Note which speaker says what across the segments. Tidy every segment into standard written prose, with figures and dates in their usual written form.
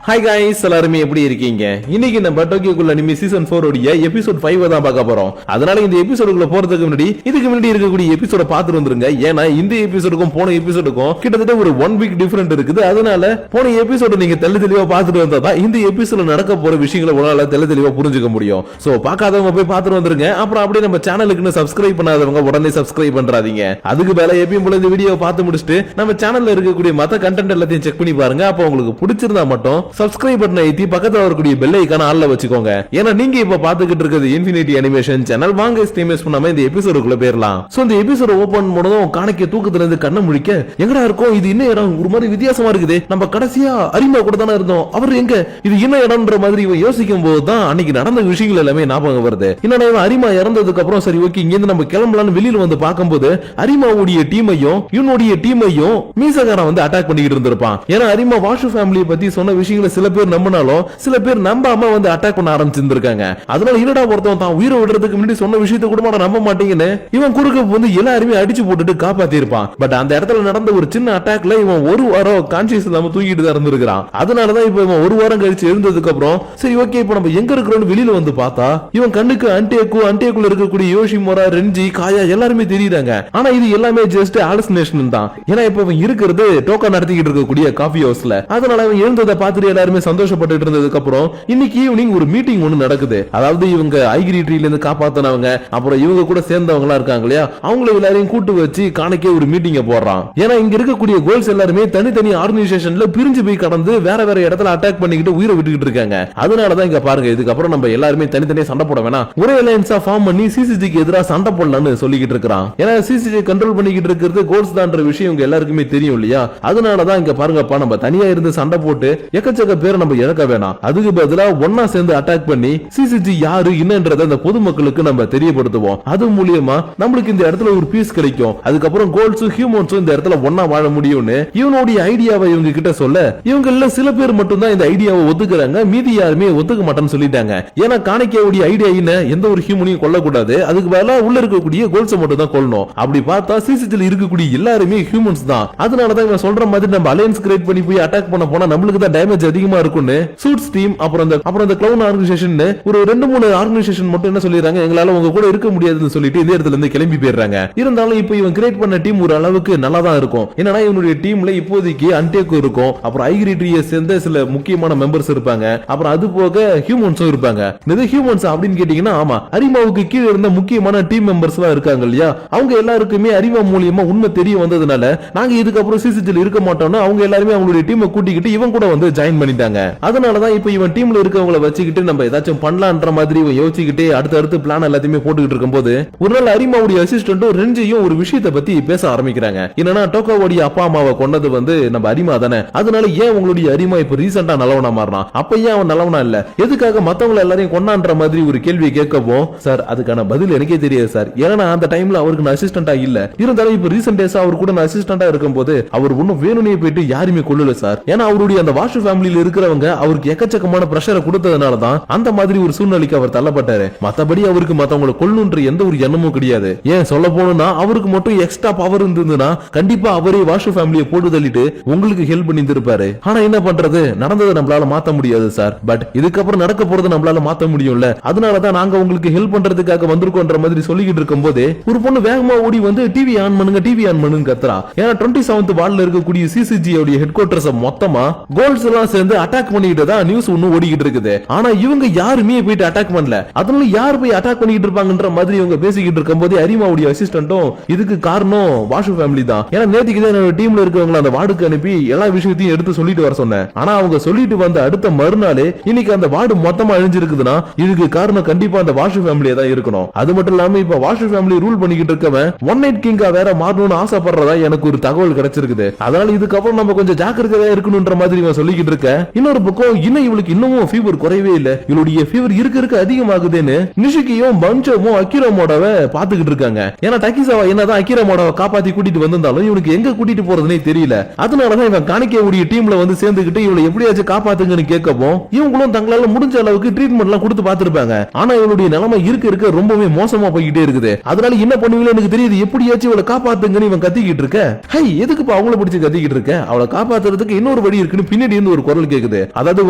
Speaker 1: Hi guys எல்லாரும் எப்படி இருக்கீங்க? இன்னைக்கு நம்ம டோக்கியோக்குள்ள அனிமி சீசன் 4 உடைய எபிசோட் 5 தான் பார்க்க போறோம். அதனால இந்த எபிசோடுக்குள்ள போறதுக்கு முன்னாடி இதுக்கு முன்னாடி இருக்கக்கூடிய எபிசோட பார்த்துட்டு வந்துருங்க. ஏன்னா இந்த எபிசோடுக்கும் போன எபிசோடுக்கும் கிட்டத்தட்ட ஒரு 1 வீக் டிஃபரண்ட் இருக்குது. அதனால போன எபிசோட நீங்க தெளிவா பார்த்துட்டு வந்தா இந்த எபிசோட்ல நடக்க போற விஷயங்களை உங்களால தெளிவா புரிஞ்சுக்க முடியும். சோ பார்க்காதவங்க போய் பார்த்துட்டு வந்துருங்க. அப்புறம் அப்படியே நம்ம சேனலுக்கு சப்ஸ்கிரைப் பண்ணாதவங்க உடனே சப்ஸ்கிரைப் பண்றாதீங்க. அதுக்கு மேல எப்பயும் போல இந்த வீடியோ பார்த்து முடிச்சுட்டு நம்ம சேனல்ல இருக்கக்கூடிய மத்த கண்டென்ட் எல்லாத்தையும் செக் பண்ணி பாருங்க. அப்ப உங்களுக்கு பிடிச்சிருந்தா மட்டும் சப்ஸ்கிரைப் பட்டனை ஏத்தி பக்கத்துல வரக்கூடிய பெல் ஐகானை ஆல்ல வச்சுக்கோங்க. ஏன்னா நீங்க இப்ப பாத்துக்கிட்டு இருக்கிறது இன்ஃபினிட்டி அனிமேஷன் சேனல். வாங்க ஸ்டேமஸ் பண்ணாம இந்த எபிசோடுக்குள்ள போயிரலாம். சோ இந்த எபிசோட ஓபன் பண்ணதும் காணிக்க தூக்கத்துல இருந்து கண்ண முழிக்க எங்கடா இருக்கும் இது? என்ன இடம் ஒரு மாதிரி வித்தியாசமா இருக்குது. நம்ம கடைசியா அரிமா கூட தானே இருந்தோம். அவர் எங்க? இது என்ன இடம்ன்ற மாதிரி இவன் யோசிக்கும் போதுதான் அன்னைக்கு நடந்த விஷயங்கள் எல்லாமே ஞாபகம் வருது. என்னடா இவன் அரிமா இறந்ததுக்கு அப்புறம் சரி ஓகே இங்க இருந்து நம்ம கிளம்பலாம்னு வெளியில வந்து பார்க்கும்போது அரிமாவுடைய டீமையும் இவனுடைய டீமையும் மீசகாரன் வந்து அட்டாக் பண்ணிக்கிட்டு இருந்திருப்பான். ஏன்னா அரிமா வாஷு ஃபேமிலியை பத்தி சொன்ன விஷயங்களை சில பேர் நம்பினாலும் சில பேர் நம்பாம வந்து அட்டாக் பண்ண ஆரம்பிச்சிருந்திருக்காங்க. அதனால என்னடா ஒருத்தன் தான் உயிரை விடுறதுக்கு முன்னாடி சொன்ன விஷயத்தை கூட நம்ப மாட்டீங்கன்னு இவன் குறுக்க வந்து எல்லாருமே அடிச்சு போட்டுட்டு காப்பாத்தி இருப்பான். பட் அந்த இடத்துல நடந்த ஒரு சின்ன அட்டாக்ல இவன் ஒரு வாரம் கான்சியஸ் இல்லாம தூங்கிட்டு தான் இருந்திருக்கான். அதனாலதான் இப்ப இவன் ஒரு வாரம் கழிச்சு எழுந்ததுக்கு அப்புறம் சரி ஓகே இப்ப நம்ம எங்க இருக்கிறோம் வெளியில வந்து பார்த்தா இவன் கண்ணுக்கு அன்டேக்குள்ள இருக்கக்கூடிய யோஷிமோரா ரெஞ்சி காயா எல்லாருமே தெரியுறாங்க. ஆனா இது எல்லாமே ஜஸ்ட் ஹாலுசினேஷன் தான். ஏன்னா இப்ப இவன் இருக்கிறது டோக்கன் நடத்திக்கிட்டு இருக்கக்கூடிய காஃபி ஹவுஸ்ல. அதனால இவன் எழுந்ததை பார்த்துட்டு எல்லாருமே சந்தோஷப்பட்டு இருந்ததுக்கு அப்புறம் இன்னைக்கு ஈவினிங் ஒரு மீட்டிங் ஒன்னு நடக்குது. அதாவது இவங்க ஐகிரி ட்ரீல இருந்து காப்பாத்தினவங்க அப்புறம் இவங்க கூட சேர்ந்தவங்களா இருக்காங்க இல்லையா, அவங்கள எல்லாரையும் கூட்டு வச்சு காணிக்க ஒரு மீட்டிங்க போடுறான். ஏன்னா இங்க இருக்கக்கூடிய கோல்ஸ் எல்லாருமே தனித்தனி ஆர்கனைசேஷன்ல பிரிஞ்சு போய் கடந்து வேற வேற இடத்துல அட்டாக் பண்ணிக்கிட்டு உயிரை விட்டுக்கிட்டு இருக்காங்க. அதனாலதான் இங்க பாருங்க இதுக்கப்புறம் நம்ம எல்லாருமே தனித்தனியா சண்டை போட வேணாம், ஒரே அலையன்ஸா ஃபார்ம் பண்ணி சிசிஜிக்கு எதிராக சண்டை போடலாம்னு சொல்லிக்கிட்டு இருக்கான். ஏன்னா சிசிஜி கண்ட்ரோல் பண்ணிக்கிட்டு இருக்கிறது கோல்ஸ் தான்ற விஷயம் இங்க எல்லாருக்குமே தெரியும் இல்லையா. அதனாலதான் இங்க பாருங்கப்பா நம்ம தனியா இருந்து சண்டை போட்டு எக்கச்சக்க பேரை நம்ம இழக்க வேணாம். அதுக்கு பதிலா ஒன்னா சேர்ந்து அட்டாக் பண்ணி சிசிஜி யாரு என்னன்றத அந்த பொதுமக்களுக்கு நம்ம தெரியப்படுத்துவோம். அது மூலியமா நம்மளுக்கு இந்த இடத்துல ஒரு பீஸ் கிடைக்கும். அதுக்கப்புறம் கோல்ஸும் ஹியூமன்ஸும் இந்த இடத்துல ஒன்னா வாழ முடியும்னு இவனுடைய ஐடியாவை இவங்க கிட்ட சொல்ல இவங்க சில பேர் மட்டும் தான் இந்த ஐடியாவை ஒத்துக்கிறாங்க. மீதி யாருமே ஒத்துக்க மாட்டேன்னு சொல்லிட்டாங்க. ஏன்னா காணிக்கையுடைய ஐடியா என்ன, எந்த ஒரு ஹியூமனையும் கொல்லக்கூடாது, அதுக்கு பதிலா உள்ள இருக்கக்கூடிய கோல்ஸை மட்டும் தான் கொல்லணும். அப்படி பார்த்தா சிசிஜில இருக்கக்கூடிய எல்லாருமே ஹியூமன்ஸ் தான். அதனாலதான் இவன் சொல்ற மாதிரி நம்ம அலையன்ஸ் கிரியேட் பண்ணி போய் அட்டாக் பண்ண போனா நம்மளுக்கு தான் டேமேஜ் அதிகமா இருக்கும்னு சூட்ஸ் டீம் அப்புறம் அந்த கிளவுன் ஆர்கனைசேஷன் ஒரு 2-3 ஆர்கனைசேஷன் மட்டும் என்ன சொல்லிடுறாங்க, எங்களால உங்க கூட இருக்க முடியாதுன்னு சொல்லிட்டு இந்த இடத்துல இருந்து கிளம்பி போயிடுறாங்க. இருந்தாலும் இப்போ இவன் கிரியேட் பண்ண டீம் ஒரு அளவுக்கு நல்லா தான் இருக்கும். என்னன்னா இவனுடைய டீம்ல இப்போதைக்கு அன்டேக்கு இருக்கும், அப்புறம் ஐகிரி ட்ரீயை சேர்ந்த சில முக்கியமான மெம்பர்ஸ் இருப்பாங்க, அப்புறம் அது போக ஹியூமன்ஸும் இருப்பாங்க. இது ஹியூமன்ஸ் அப்படின்னு கேட்டீங்கன்னா ஆமா அரிமாவுக்கு கீழே இருந்த முக்கியமான டீம் மெம்பர்ஸ் எல்லாம் இருக்காங்க இல்லையா, அவங்க எல்லாருக்குமே அரிமா மூலியமா உண்மை தெரிய வந்ததுனால நாங்க இதுக்கப்புறம் சிசிஜில இருக்க மாட்டோம்னு அவங்க எல்லாருமே அவங்களுடைய டீமை கூட்டிக்கிட்டு இவன் கூட வந்து ஜாயின் பண்ணிட்டாங்க. அதனாலதான் இப்ப இவன் டீம்ல இருக்கவங்கள வச்சுக்கிட்டு நம்ம ஏதாச்சும் பண்ணலான்ற மாதிரி இவன் யோசிச்சுக்கிட்டே அடுத்து பிளான் எல்லாத்தையுமே போட்டுக்கிட்டு இருக்கும்போது ஒரு நாள் அரிமாவுடைய அசிஸ்டன்ட்டும் ரெஞ்சியும் ஒரு விஷயத்தை பத்தி பேச ஆரம்பிக்கிறாங்க. என்னன்னா டோக்காவுடைய அப்பா அம்மாவை கொண்டது வந்து நம்ம அரிமா தானே, அதனால ஏன் உங்களுடைய அரிமா இப்ப ரீசெண்டா நல்லவனா மாறினான், அப்ப ஏன் அவன் நல்லவனா இல்ல, எதுக்காக மத்தவங்க எல்லாரையும் கொண்டான்ற மாதிரி ஒரு கேள்வியை கேட்கவும் சார் அதுக்கான பதில் எனக்கே தெரியாது சார். ஏன்னா அந்த டைம்ல அவருக்கு நான் அசிஸ்டன்டா இல்ல, இருந்தாலும் இப்ப ரீசெண்ட் டேஸா அவர் கூட நான் அசிஸ்டன்டா இருக்கும் போது அவர் ஒன்னும் வேணும்னே போயிட்டு யாருமே கொள்ளல சார். ஏன்னா அவருடைய அந்த வாஷு ஃபேமிலியில இருக்கிறவங்க அவருக்கு எக்கச்சக்கமான பிரஷரை கொடுத்ததுனாலதான் அந்த மாதிரி ஒரு சூழ்நிலைக்கு அவர் தள்ளப்பட்டாரு. மத்தபடி அவருக்கு மத்தவங்களை கொல்லணுன்ற எந்த ஒரு எண்ணமும் கிடையாது. ஏன் சொல்ல போனா அவருக்கு மட்டும் எக்ஸ்ட்ரா பவர் இருந்ததுன்னா கண்டிப்பா அவரே வாஷு ஃபேமிலியை போட்டு தள்ளிட்டு உங்களுக்கு ஹெல்ப் பண்ணி இருப்பாரு. ஆனா என்ன பண்றது, நடந்ததை நம்மளால மாத்த முடியாது சார். பட் இதுக்கப்புறம் நடக்க போறது நம்மளால மாத்த முடியும்ல, அதனாலதான் நாங்க உங்களுக்கு ஹெல்ப் பண்றதுக்காக வந்திருக்கோன்ற மாதிரி சொல்லிக்கிட்டு இருக்கும் போதே ஒரு பொண்ணு வேகமா ஓடி வந்து டிவி ஆன் பண்ணுங்க கத்துறா. ஏன்னா 27th வார்டுல இருக்கக்கூடிய சிசிஜி ஹெட் குவார்டர்ஸ் மொத்தமா கோல்ஸ் எல்லாம் சேர்ந்து அட்டாக் பண்ணிட்டு தான் நியூஸ் ஒன்னு ஓடிக்கிட்டு இருக்குது. ஆனா இவங்க யாருமே போயிட்டு அட்டாக் பண்ணல. அதனால யார் போய் அட்டாக் பண்ணிட்டு இருப்பாங்கன்ற மாதிரி இவங்க பேசிக்கிட்டு இருக்கும்போது அரிமாவுடைய அசிஸ்டன்ட்டும் இதுக்கு காரணம் வாஷு ஃபேமிலி தான். ஏன்னா நேத்திக்கு தான் என்னோட டீம்ல இருக்கவங்க அந்த வார்டுக்கு அனுப்பி எல்லா விஷயத்தையும் எடுத்து சொல்லிட்டு வர சொன்னேன். ஆனா அவங்க சொல்லிட்டு வந்த அடுத்த மறுநாளே இன்னைக்கு அந்த வார்டு மொத்தமா அழிஞ்சிருக்குதுன்னா இதுக்கு காரணம் கண்டிப்பா அந்த வாஷு ஃபேமிலியா தான் இருக்கணும். அது மட்டும் இல்லாம இப்ப வாஷு ஃபேமிலி ரூல் பண்ணிக்கிட்டு இருக்கவன் ஒன் நைட் கிங்கா வேற மாறணும்னு ஆசைப்படுறதா எனக்கு ஒரு தகவல் கிடைச்சிருக்குது. அதனால இதுக்கப்புறம் நம்ம கொஞ்சம் ஜாக்கிரதையா இருக்கணும்ன்ற மாதிரி இவன் சொல்லிக்கிட்டு இருக்க. இன்னொரு பக்கம் இன்னும் இவளுக்கு இன்னமும் ஃபீவர் குறையவே இல்ல, இவளுடைய ஃபீவர் இருக்க அதிகமாகுதுன்னு நிஷிகியும் பஞ்சமும் அக்கிரமோடவ பாத்துக்கிட்டு இருக்காங்க. ஏன்னா டக்கிசாவா என்னதான் அக்கிரமோடவ காப்பாத்தி கூட்டிட்டு வந்திருந்தாலும் இவனுக்கு எங்க கூட்டிட்டு போறதுனே தெரியல. அதனாலதான் இவன் காணிக்கையுடைய டீம்ல வந்து சேர்ந்துகிட்டு இவளை எப்படியாச்சும் காப்பாத்துங்கன்னு கேட்கவும் இவங்களும் தங்களால முடிஞ்ச அளவுக்கு ட்ரீட்மெண்ட் எல்லாம் கொடுத்து பாத்துருப்பாங்க. ஆனா இவளுடைய நிலைமை இருக்க ரொம்பவே மோசமா போய்கிட்டே இருக்குது. அதனால என்ன பண்ணுவீங்களோ எனக்கு தெரியுது, எப்படியாச்சும் இவளை காப்பாத்துங்கன்னு இவன் கத்திக்கிட்டு இருக்க. ஹை எதுக்குப்பா அவங்கள பிடிச்சு கத்திக்கிட்டு இருக்க, அவளை காப்பாத்துறதுக்கு இன்னொரு வழி இருக்குன்னு பின்னாடி இருந்து ஒரு குரல் கேக்குது. அதாவது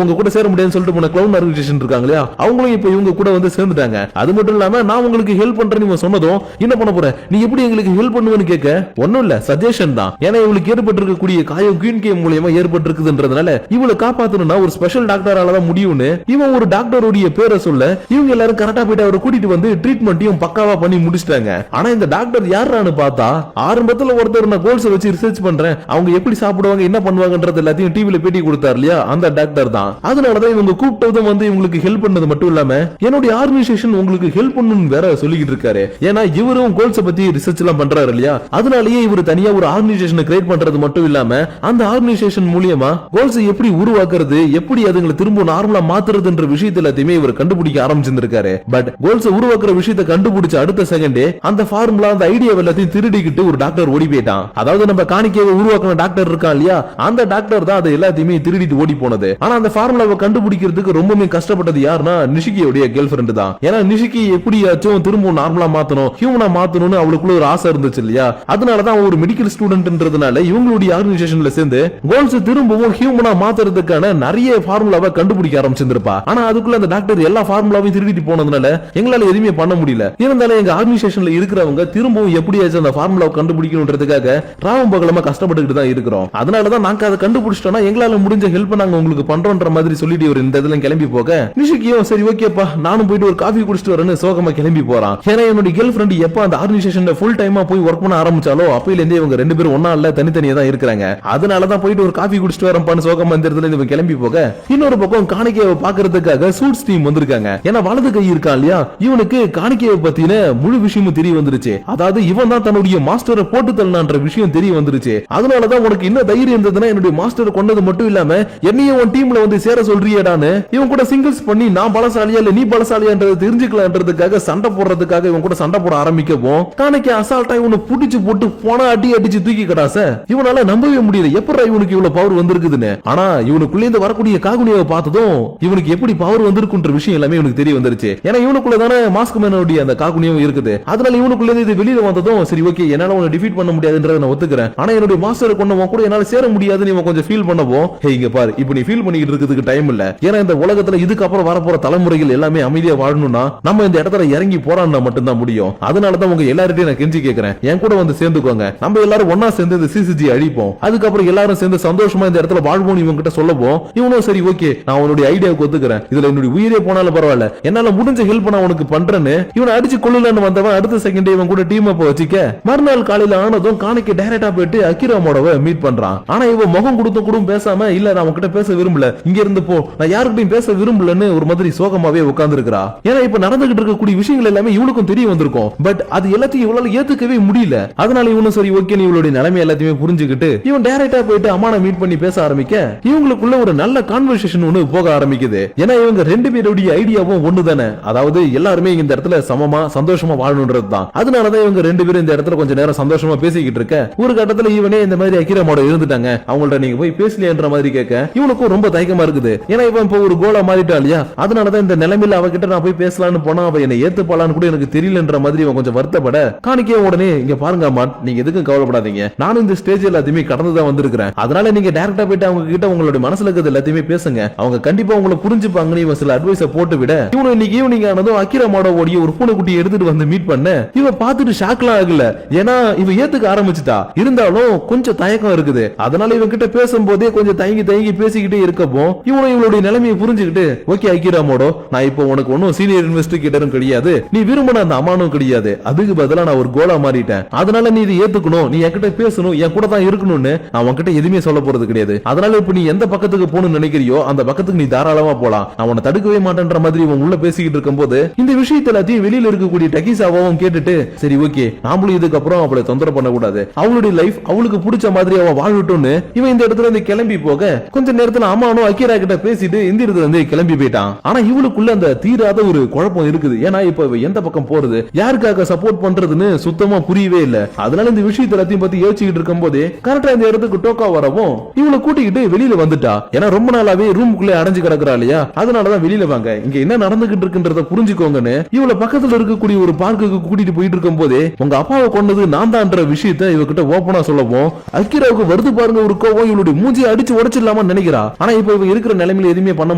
Speaker 1: உங்க கூட சேர முடியாதுன்னு சொல்லிட்டு போன கிளவுன் ஆர்கனைசேஷன் இருக்காங்க இல்லையா, அவங்களும் இப்ப இவங்க கூட வந்து சேர்ந்துட்டாங்க. அது மட்டும் இல்லாம நான் உங்களுக்கு ஹெல்ப் பண்றேன்னு இவன் சொன்னதும் என்ன பண்ண போற, நீ எப்படி எங்களுக்கு ஹெல்ப் பண்ணுவேன்னு கேட்க, ஒண்ணும் இல்ல சஜஷன் தான். ஏன்னா இவளுக்கு ஏற்பட்டிருக்கக்கூடிய காயம் குயின் கேம் மூலமா ஏற்பட்டிருக்குதுன்றதுனால இவளை காப்பாத்தணும்னா ஒரு ஸ்பெஷல் டாக்டரால தான் முடியும்னு இவன் ஒரு டாக்டருடைய பேரை சொல்ல இவங்க எல்லாரும் கரெக்டா போயிட்டு அவரை கூட்டிட்டு வந்து ட்ரீட்மெண்ட்டையும் பக்காவா பண்ணி முடிச்சிட்டாங்க. ஆனா இந்த டாக்டர் யாரான்னு பார்த்தா ஆரம்பத்துல ஒருத்தர் நான் கோல்ஸ் வச்சு ரிசர்ச் பண்றேன், அவங்க எப்படி சாப்பிடுவாங்க என்ன பண்ணுவாங்கன்றது எல்லாத்தையும் டிவில பேட்டி கொடுத்தாரு இல்லையா, அந்த டாக்டர் தான். அதனாலதான் இவங்க கூப்பிட்டதும் வந்து இவங்களுக்கு ஹெல்ப் பண்ணது மட்டும் இல்லாம என்னுடைய ஆர்கனைசேஷன் உங்களுக்கு ஹெல்ப் பண்ணணும் வேற சொல்லிக்கிட்டு இருக்காரு. ஏன்னா இவரும் கோல்ஸ் பத்தி ரிசர்ச் எல்லாம் பண்றாரு இல்லையா, அதனாலயே இவர் தனியா ஒரு ஆர்கனைசேஷன் கிரியேட் பண்றது மட்டும் இல்லாம அந்த ஆர்கனைசேஷன் மூலியமா கோல்ஸ் எப்படி உருவாக்குறது, எப்படி அதுங்களை திரும்ப நார்மலா மாத்துறதுன்ற விஷயத்தை எல்லாத்தையுமே இவர் கண்டுபிடிக்க ஆரம்பிச்சிருக்காரு. பட் கோல்ஸ் உருவாக்குற விஷயத்தை கண்டுபிடிச்ச அடுத்த செகண்டே அந்த ஃபார்முலா அந்த ஐடியா எல்லாத்தையும் திருடிக்கிட்டு ஒரு டாக்டர் ஓடி போயிட்டான். அதாவது நம்ம காணிக்கையை உருவாக்குன டாக்டர் இருக்கான் இல்லையா, அந்த டாக்டர் தான் அதை எல்லாத்தையுமே திருடிட்டு ஓடி போனது. ஆனா அந்த ஃபார்முலாவை கண்டுபிடிக்கிறதுக்கு ரொம்பவே கஷ்டப்பட்டது யாருன்னா நிஷிகியோட கேர்ள் ஃபிரெண்ட் தான். ஏன்னா நிஷிகி எப்படியாச்சும் திரும்ப நார்மலா மாத்தணும், ஹியூமனா மாத்தணும்னு அவளுக்குள்ள ஒரு ஆசை இருந்துச்சு இல்லையா, அதனாலதான் ஒரு மெடிக்கல் ஸ்டூடெண்ட்ன்றதுனால இவங்களுடைய ஆர்கனைசேஷன்ல சேர்ந்து கோல்ஸ் திரும்பவும் ஹியூமனா மாத்துறதுக்கான நிறைய ஃபார்முலாவை கண்டுபிடிக்க ஆரம்பிச்சிருப்பா. ஆனா அதுக்குள்ள அந்த டாக்டர் எல்லா ஃபார்முலாவையும் திருடிட்டு போனதுனால எங்களால எதுவுமே பண்ண முடியல. இருந்தாலும் எங்க ஆர்கனைசேஷன்ல இருக்கிறவங்க திரும்பவும் எப்படியாச்சும் அந்த ஃபார்முலாவை கண்டுபிடிக்கணும்ன்றதுக்காக ராவும் பகலமா கஷ்டப்பட்டுக்கிட்டு தான் இருக்கிறோம். அதனாலதான் நாங்க அதை கண்டுபிடிச்சிட்டோம்னா எங்களால முடிஞ்ச ஹெல்ப் நாங்க உங்களுக்கு பண்றோம்ன்ற மாதிரி சொல்லிட்டு ஒரு இந்த இதுல கிளம்பி போக நிஷிகியும் சரி ஓகேப்பா நானும் போயிட்டு ஒரு காஃபி குடிச்சிட்டு வரேன்னு சோகமா கிளம்பி போறான். ஏன்னா என்னுடைய கேர்ள் ஃபிரெண்ட் எப்ப அந்த ஆர்கனைசேஷன்ல ஃபுல் டைமா போய் ஒர்க் பண்ண ஆரம்பிச்சாலோ அப்பையில இருந்தே இவங்க ரெண்டு பேரும் ஒன்னா இல்ல தனித்தனியா தான் இருக்கிறாங்க. அதனாலதான் போயிட்டு ஒரு காஃபி குடிச்சிட்டு வரப்பான்னு சோகமா இந்த இடத்துல இவன் கிளம்பி போக இன்னொரு பக்கம் காணிக்கையை பாக்குறதுக்காக சூட்ஸ் டீம் வந்திருக்காங்க. ஏன்னா வலது கை இருக்கான் இல்லையா, இவனுக்கு காணிக்கையை பத்தின முழு விஷயமும் தெரிய வந்துருச்சு. அதாவது இவன் தான் தன்னுடைய மாஸ்டரை போட்டு தள்ளனான்ற விஷயம் தெரிய வந்துருச்சு. அதனாலதான் உனக்கு என்ன தைரியம் இருந்ததுன்னா என்னுடைய மாஸ்டர் கொண்டது மட்டும் இல்லாம என்னையும் உன் டீம்ல வந்து சேர சொல்றியடான்னு இவன் கூட சிங்கிள்ஸ் பண்ணி நான் பலசாலியா இல்ல நீ பலசாலியான்றது தெரிஞ்சுக்கலான்றதுக்காக சண்டை போடுறதுக்காக இவன் கூட சண்டை போட ஆரம்பிக்கவும் காணிக்கை அசால்ட்டா இவனை புடிச்சு போட்டு போனா அடிச்சு தூக்கி கடாச இவனால நம்பவே முடியல எப்படா இவனுக்கு இவ்வளவு பவர் வந்திருக்குதுன்னு. ஆனா இவனுக்குள்ள இருந்து வரக்கூடிய காகுனியை பார்த்ததும் இவனுக்கு எப்படி பவர் வந்திருக்குன்ற விஷயம் எல்லாமே இவனுக்கு தெரிய வந்துருச்சு. ஏன்னா இவனுக்குள்ள தானே மாஸ்க் மேனுடைய அந்த காகுனியும் இருக்குது. அதனால இவனுக்குள்ள இருந்து இது வெளியில வந்ததும் சரி ஓகே என்னால உன்னை டிஃபீட் பண்ண முடியாதுன்றத நான் ஒத்துக்கிறேன். ஆனா என்னுடைய மாஸ்டர் கொண்டவன் கூட என்னால சேர முடியாதுன்னு இவன் கொஞ்சம் ஃபீல் பண்ணவும் இங்க பாரு இப்ப நீ ஃபீல் பண்ணிட்டு இருக்கிறதுக்கு டைம் இல்ல. ஏன்னா இந்த உலகத்துல இதுக்கப்புறம் வரப்போற தலைமுறைகள் எல்லாமே அமைதியா வாழணும்னா நம்ம இந்த இடத்துல இறங்கி போராடினா மட்டும்தான் முடியும். அதனாலதான் உங்க எல்லார்ட்டையும் நான் கெஞ்சி கேட்கிறேன், என் கூட வந்து சேர்ந்துக்கோங்க, நம்ம எல்லாரும் ஒன்னா சேர்ந்து இந்த சிசிஜி அழிப்போம், அதுக்கப்புறம் எல்லாரும் சேர்ந்து சந்தோஷமா இந்த இடத்துல வாழ்வோம் இவங்க கிட்ட சொல்லவும் இவனும் சரி ஓகே நான் உன்னுடைய ஐடியாவுக்கு ஒத்துக்கிறேன், இதுல என்னுடைய உயிரே போனாலும் பரவாயில்ல என்னால முடிஞ்ச ஹெல்ப் நான் உனக்கு பண்றேன்னு இவனை அடிச்சு கொள்ளலன்னு வந்தவன் அடுத்த செகண்ட் இவன் கூட டீம் அப்ப வச்சுக்க மறுநாள் காலையில ஆனதும் காணிக்கு டைரக்டா போயிட்டு அகிராமோடவ மீட் பண்றான். ஆனா இவன் முகம் கொடுத்து கூட பேசாம இல்ல நான் உன்கிட்ட பேச விரும்பல இங்க இருந்து போ நான் யாருக்கிட்டையும் பேச விரும்பலன்னு ஒரு மாதிரி சோகமாவே உட்கார்ந்து இருக்கா. ஏன்னா இப்ப நடந்துகிட்டு இருக்கக்கூடிய விஷயங்கள் எல்லாமே இவனுக்கும் தெரிய வந்திருக்கும். பட் அது எல்லாத்தையும் இவளால ஏத்துக்கவே முடியல. அதனால இவனும் சரி ஓகே நீ இவளுடைய நிலைமை எல்லாத்தையுமே புரிஞ்சுக்கிட்டு இவன் டைரக்டா போயிட்டு அம்மானை மீட் பண்ணி பேச ஆரம்பிக்க இவங்களுக்குள்ள ஒரு நல்ல கான்வர்சேஷன் ஒண்ணு போக ஆரம்பிக்குது. ஏன்னா இவங்க ரெண்டு பேருடைய ஐடியாவும் ஒண்ணு தானே, அதாவது எல்லாருமே இந்த இடத்துல சமமா சந்தோஷமா வாழணும்ன்றது தான். அதனாலதான் இவங்க ரெண்டு பேரும் இந்த இடத்துல கொஞ்ச நேரம் சந்தோஷமா பேசிக்கிட்டு இருக்க ஒரு கட்டத்துல இவனே இந்த மாதிரி அகிராமோட இருந்துட்டாங்க அவங்கள்ட்ட நீங்க போய் பேசலையன்ற மாதிரி கேட்க இவனுக்கும் ரொம்ப தயக்கமா இருக்குது. ஏன்னா இவன் இப்போ ஒரு கோலா மாறிட்டா இல்லையா, அதனாலதான் இந்த நிலைமையில அவகிட்ட நான் போய் பேசலான்னு போனா அவ என்ன ஏத்துப்பாளான்னு கூட எனக்கு தெரியலன்ற மாதிரி இவன் கொஞ்சம் வருத்தப்பட காணிக்கே உடனே இங்க பாருங்க அம்மா நீங்க எதுக்கும் கவலைப்படாதீங்க, நானும் இந்த ஸ்டேஜ் எல்லாத்தையுமே கடந்துதான் வந்திருக்கிறேன். அதனால நீங்க டைரக்டா போயிட்டு அவங்க கிட்ட உங்களுடைய மனசுல இருக்கிறது எல்லாத்தையுமே பேசுங்க, அவங்க கண்டிப்பா உங்களை புரிஞ்சுப்பாங்கன்னு இவன் சில அட்வைஸ போட்டு விட இவனு இன்னைக்கு ஈவினிங் ஆனதும் அகிராமோட ஓடிய ஒரு பூனைக்குட்டி எடுத்துட்டு வந்து மீட் பண்ண இவன் பார்த்துட்டு ஷாக்லாம் ஆகல. ஏன்னா இவ ஏத்துக்க ஆரம்பிச்சுட்டா, இருந்தாலும் கொஞ்சம் தயக்கம் இருக்குது. அதனால இவன் கிட்ட பேசும்போதே கொஞ்சம் தயங்கி பேசிக்கிட்டே இருக்கப்போ இவனும் இவளுடைய நிலைமையை புரிஞ்சுக்கிட்டு ஓகே அகிராமோட நான் இப்போ உனக்கு ஒன்னும் சீனியர் இன்வெஸ்டிகேட்டரும் கிடையாது, நீ விரும்பின அந்த அம்மானும் கிடையாது, அதுக்கு பதிலா நான் ஒரு கோலா மாறிட்டேன், அதனால நீ இதை ஏத்துக்கணும், நீ என்கிட்ட பேசணும், என் கூட தான் இருக்கணும்னு நான் உன்கிட்ட எதுவுமே சொல்ல போறது கிடையாது. அதனால இப்ப நீ எந்த பக்கத்துக்கு போகணும்னு நினைக்கிறியோ அந்த பக்கத்துக்கு நீ தாராளமா போலாம், நான் உன்னை தடுக்கவே மாட்டேன்ற மாதிரி இவன் உள்ள பேசிக்கிட்டு இருக்கும்போது இந்த விஷயத்தை எல்லாத்தையும் வெளியில இருக்கக்கூடிய டகிசாவும் கேட்டுட்டு சரி ஓகே நாமளும் இதுக்கப்புறம் அவளை தொந்தரவு பண்ணக்கூடாது, அவளுடைய லைஃப் அவளுக்கு பிடிச்ச மாதிரி அவ வாழட்டும்னு இவன் இந்த இடத்துல இருந்து கிளம்பி போக கொஞ்ச நேரத்துல அம்மானும் அகிரா கிட்ட பேசிட்டு இந்த இடத்துல இருந்து கிளம்பி போயிட்டான். ஆனா இவளுக்குள்ள அந்த தீராத ஒரு குழப்பம் இருக்குது. ஏன்னா இப்ப எந்த பக்கம் போறது யாருக்காக சப்போர்ட் பண்றதுன்னு சுத்தமா புரியவே இல்ல. அதனால இந்த விஷயத்தை எல்லாத்தையும் பத்தி யோசிச்சுட்டு இருக்கும் போதே கரெக்டா இந்த இடத்துக்கு டோக்கா வரவும் இவளை கூட்டிக்கிட்டு வெளியில வந்துட்டா. ஏன்னா ரொம்ப நாளாவே ரூமுக்குள்ளே அடைஞ்சு கிடக்குறா இல்லையா, அதனாலதான் வெளியில வாங்க இங்க என்ன நடந்துகிட்டு இருக்குன்றத புரிஞ்சுக்கோங்கன்னு இவளை பக்கத்துல இருக்கக்கூடிய ஒரு பார்க்குக்கு கூட்டிட்டு போயிட்டு இருக்கும் போதே உங்க அப்பாவை கொண்டது நான் தான்ற விஷயத்த இவகிட்ட ஓப்பனா சொல்லவும் அகிராவுக்கு வருது பாருங்க ஒரு கோவம், இவளுடைய மூஞ்சி அடிச்சு உடைச்சிடலாமா நினைக்கிறா. ஆனா இப்ப இவ இருக்கிற நிலைமையில எதுவுமே பண்ண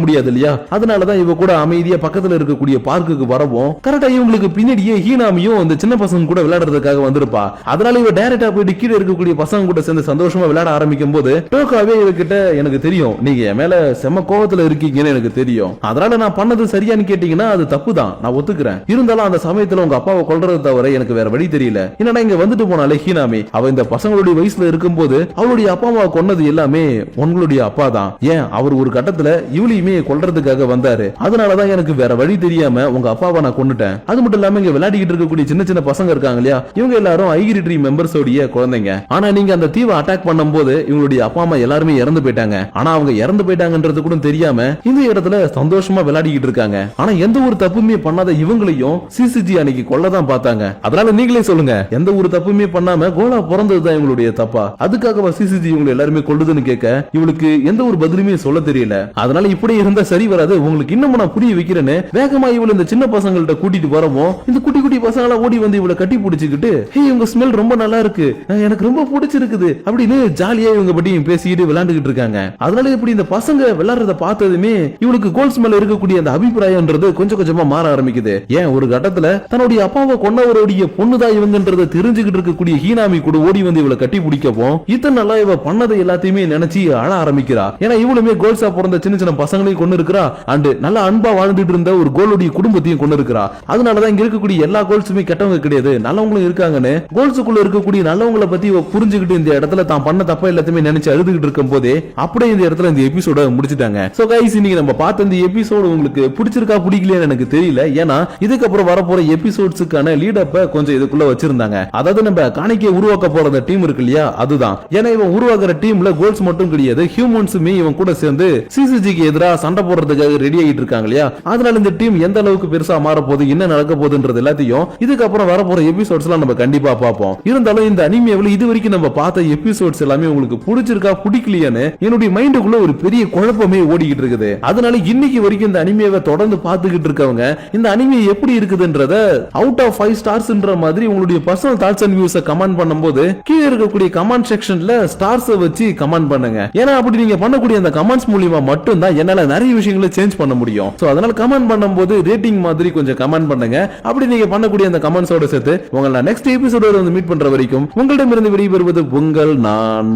Speaker 1: முடியாது இல்லையா? அதனாலதான் இவ கூட அமைதியா பக்கத்துல இருக்கக்கூடிய பார்க்குக்கு வரவும் கரெக்டா இவங்களுக்கு பின்னாடியே ஹீனாமியும் அந்த சின்ன பசங்க கூட விளையாடுறதுக்காக வந்திருப்பா. அதனால இவ டைரக்டா போயிட்டு கீழே இருக்கக்கூடிய பசங்க கூட சேர்ந்து சந்தோஷமா விளையாட ஆரம்பிக்கும் போது டோக்காவே இவகிட்ட எனக்கு தெரியும் நீங்க என் மேல செம கோவத்துல இருக்கீங்கன்னு எனக்கு தெரியும். அதனால நான் பண்ணது சரியான்னு கேட்டீங்கன்னா அது தப்பு தான், நான் ஒத்துக்கிறேன். இருந்தாலும் அந்த சமயத்துல உங்க அப்பாவை கொல்றது தவிர எனக்கு வேற வழி தெரியல. என்னன்னா இங்க வந்துட்டு போனாலே ஹீனாமி அவ இந்த பசங்களுடைய வயசுல இருக்கும்போது அவளுடைய அப்பா அம்மா கொன்னது எல்லாமே உங்களுடைய அப்பா தான். ஏன் அவர் ஒரு கட்டத்துல இவளையுமே கொல்றதுக்காக வந்தாரு. அதனாலதான் எனக்கு வேற வழி தெரியாம உங்க அப்பாவை நான் கொன்னுட்டேன். அது மட்டும் இல்லாம இங்க விளையாடிட்டு இருக்கக்கூடிய சின்ன சின்ன பசங்க இருக்காங்க இல்லையா, இவங்க எல்லாரும் ஐகிரி ட்ரீ மெம்பர்ஸ் உடைய குழந்தைங்க. ஆனா நீங்க அந்த தீவை அட்டாக் பண்ணும்போது இவங்களுடைய அப்பா அம்மா எல்லாருமே இறந்து போயிட்டாங்க. ஆனா அவங்க இறந்து போயிட்டாங்கன்றது கூட தெரியாம இந்த இடத்துல சந்தோஷமா விளையாடிட்டு இருக்காங்க. ஆனா எந்த ஒரு தப்புமே பண்ணாத இவங்களையும் சிசிஜி அன்னைக்கு கொல்லதான் பார்த்தாங்க. அதனால நீங்களே சொல்லுங்க, எந்த ஒரு தப்புமே பண்ணாம கோலா பிறந்ததுதான் இவங்களுடைய தப்பா? அதுக்காக சிசிஜி இவங்க எல்லாருமே கொல்லுதுன்னு கேட்க இவளுக்கு எந்த ஒரு பதிலுமே சொல்ல தெரியல. அதனால இப்படி இருந்தா சரி வராது, உங்களுக்கு இன்னும் நான் புரிய வைக்கிறேன்னு வேகமா இவள இந்த சின்ன பசங்கள்ட்ட கூட்டிட்டு வரவும் இந்த குட்டி குட்டி பசங்களா ஓடி வந்து இவளை கட்டி பிடிச்சிக்கிட்டு இவங்க ஸ்மெல் ரொம்ப நல்லா இருக்கு, எனக்கு ரொம்ப பிடிச்சிருக்குது அப்படின்னு ஜாலியா இவங்க பத்தி பேசிக்கிட்டு விளையாண்டுகிட்டு இருக்காங்க. அதனால இப்படி இந்த பசங்க விளையாடுறத பார்த்ததுமே இவளுக்கு கோல்ஸ் மேல இருக்கக்கூடிய அந்த அபிப்பிராயம்ன்றது கொஞ்சம் கொஞ்சமா மாற ஆரம்பிக்குது. ஏன் ஒரு கட்டத்துல தன்னுடைய அப்பாவை கொன்னவருடைய பொண்ணுதான் இவங்கன்றத தெரிஞ்சுக்கிட்டு இருக்கக்கூடிய ஹீனாமி கூட ஓடி வந்து இவளை கட்டி பிடிக்கவும் இத்தனை நல்லா இவ பண்ணதை எல்லாத்தையுமே நினைச்சு அழ ஆரம்பிக்கிறா. ஏன்னா இவளுமே கோல்ஸா பிறந்த சின்ன சின்ன பசங்களையும் கொண்டு இருக்கிறா அண்ட் நல்லா அன்பா வாழ்ந்துட்டு இருந்த ஒரு கோலுடைய குடும்பத்தையும் கொண்டு இருக்கிறா. அதனாலதான் இங்க இருக்கக்கூடிய எல்லா கோல்ஸுமே கெட்டவங்க கிடையாது, நல்லவங்களும் இருக்காங்கன்னு கோல்ஸுக்குள்ள இருக்கக்கூடிய நல்லவங்களை பத்தி புரிஞ்சுக்கிட்டு இந்த இடத்துல தான் பண்ண தப்ப எல்லாத்தையுமே நினைச்சு அழுதுகிட்டு இருக்கும் போதே அப்படியே இந்த இடத்துல இந்த எபிசோட முடிச்சிட்டாங்க. சோ கைஸ், இன்னைக்கு நம்ம பார்த்த இந்த எபிசோடு உங்களுக்கு பிடிச்சிருக்கா பிடிக்கலையான்னு எனக்கு தெரியல. ஏன்னா இதுக்கப்புறம் வரப்போற எபிசோட்ஸுக்கான லீட் அப்ப கொஞ்சம் இதுக்குள்ள வச்சிருந்தாங்க. அதாவது நம்ம காணிக்கை உருவாக்க போற அந்த டீம் இருக்கு இல்லையா, அதுதான். ஏன்னா இவன் உருவாக்குற டீம்ல கோல்ஸ் மட்டும் கிடையாது, ஹியூமன்ஸுமே இவன் கூட சேர்ந்து சிசிஜிக்கு எதிராக சண்டை போடுறதுக்காக ரெடி ஆகிட்டு இருக்காங்க இல்லையா. அதனால இந்த டீம் எந்த அளவுக்கு பெருசா மாற போகுது, என்ன நடக்க போகுதுன்றது எல்லாத்தையும் இதுக்கப்புறம் வரப்போற எபிசோட்ஸ்லாம் நம்ம கண்டிப்பா பார்ப்போம். இருந்தாலும் இந்த அனிமேவில் இது வரைக்கும் நம்ம பார்த்த எபிசோட்ஸ் எல்லாமே உங்களுக்கு பிடிச்சிருக்கா பிடிக்கலையான்னு என்னுடைய மைண்டுக்குள்ள ஒரு பெரிய குழப்பமே ஓடிக்கிட்டு இருக்குது. அதனால இன்னைக்கு வரைக்கும் இந்த அனிமேவை தொடர்ந்து பார்த்துக்கிட்டு இருக்கவங்க இந்த அனிமே எப்படி இருக்குதுன்றத அவுட் ஆஃப் 5 ஸ்டார்ஸ்ன்ற மாதிரி உங்களுடைய பர்சனல் தாட்ஸ் அண்ட் வியூஸை கமெண்ட் பண்ணும்போது கீழே இருக்கக்கூடிய கமெண்ட் செக்ஷன்ல ஸ்டார்ஸ் வச்சு கமெண்ட் பண்ணுங்க. ஏன்னா அப்படி நீங்க பண்ணக்கூடிய அந்த கமெண்ட்ஸ் மூலமா மட்டும் தான் என்னால நிறைய விஷயங்களை சேஞ்ச் பண்ண முடியும். சோ அதனால கமெண்ட் பண்ணும்போது ரேட்டிங் மாதிரி கொஞ்சம் கமெண்ட் பண்ணுங்க. அப்படி நீங்க பண்ணக்கூடிய அந்த கமெண்ட்ஸோட சேர்த்து உங்களை நெக்ஸ்ட் எபிசோட வந்து மீட் பண்ற வரைக்கும் உங்களிடமிருந்து விடைபெறுவது உங்கள் நான்.